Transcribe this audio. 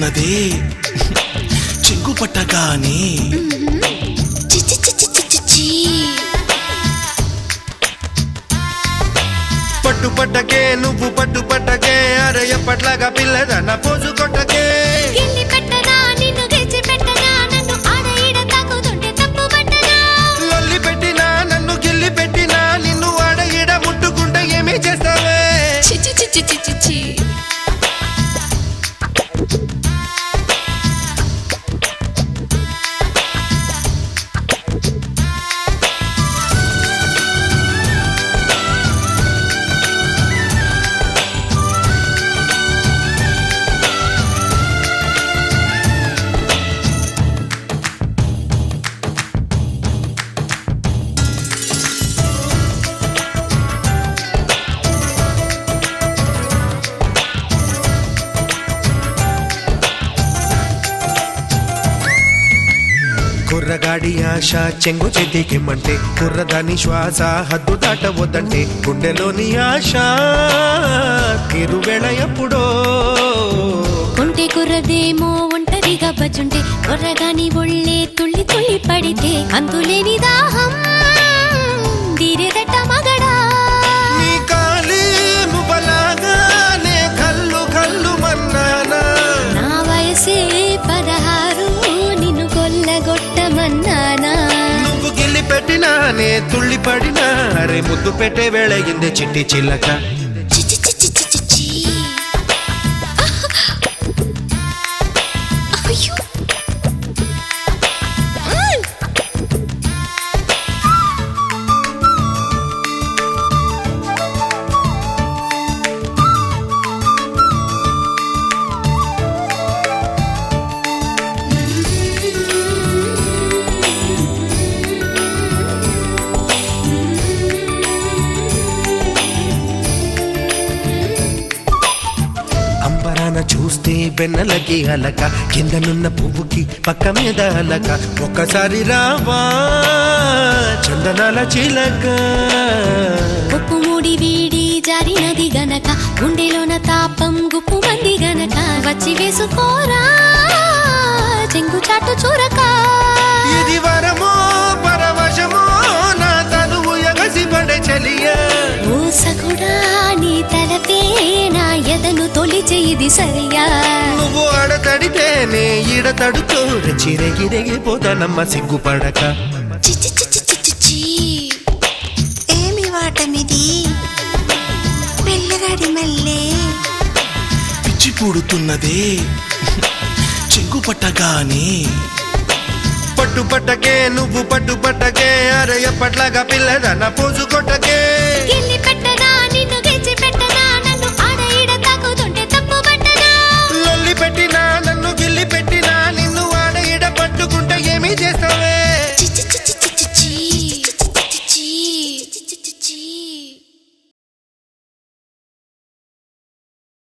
పుడుతున్నదే చెంగు పట్టగానే పట్టుపట్టకే నువ్వు పట్టుపట్టకే అరే ఎప్పట్లాగా పిల్లదన్న పోజు కొట్టకే లొల్లి పెట్టినా నన్ను గిల్లి పెట్టినా నిన్ను ఆడ ఈడ ముట్టుకుంటే ఏమీ చేస్తావే కుర్రగాడి ఆశ చెంగు చెదికిమ్మంటే కుర్రదాని శ్వాస హద్దు దాటవద్దంటే గుండెలోని ఆశ తిరువేళ ఎప్పుడో ఉంటే కుర్రదేమో ఒంటరిగా బజుంటే కుర్రగాని ఒళ్ళే తుళ్ళి తుళ్ళి పడితే అంతులేని దాహం తీరేదట మగడా నీ కాలి ముబలాగానే కల్లు కల్లు మన్నానా నా వయసే 16 నిన్ను కొల్లగొట్టమన్నానా నువ్వు గిల్లి పెట్టినానే తుళ్ళి పడినా అరే ముద్దు పెట్టే వేళయిందే చిట్టి చిల్లక అంబరాన చూస్తే వెన్నెలకి అలక కిందనున్న పువ్వుకి పక్క మీద అలక ఒక్కసారి రావా చందనాల చిలక ఉప్పు మూడి వీడి జారినది గనక గుండెలోన తాపం గుప్పు మంది గనక వచ్చి వేసుకోరా చెంగు చాటు చూరక ఇది వరమో పరవశమో నా తనువు ఎగసి పడే చలియా ఓ సగుడా నీ తలపే నా ఎదను తొలిచే ఇది సరియా నువ్వు ఆడతడితేనే ఈడతడుతో చిరగిరిగిపోతానమ్మ సిగ్గుపడక ఏమి వాటమిది పిల్లగాడి మల్లే పిచ్చి పుడుతున్నదే చెంగు పట్టగానే పట్టుపట్టకే నువ్వు పట్టుపట్టకే అరే ఎప్పట్లాగా పిల్లదన్న పోజు కొట్టకే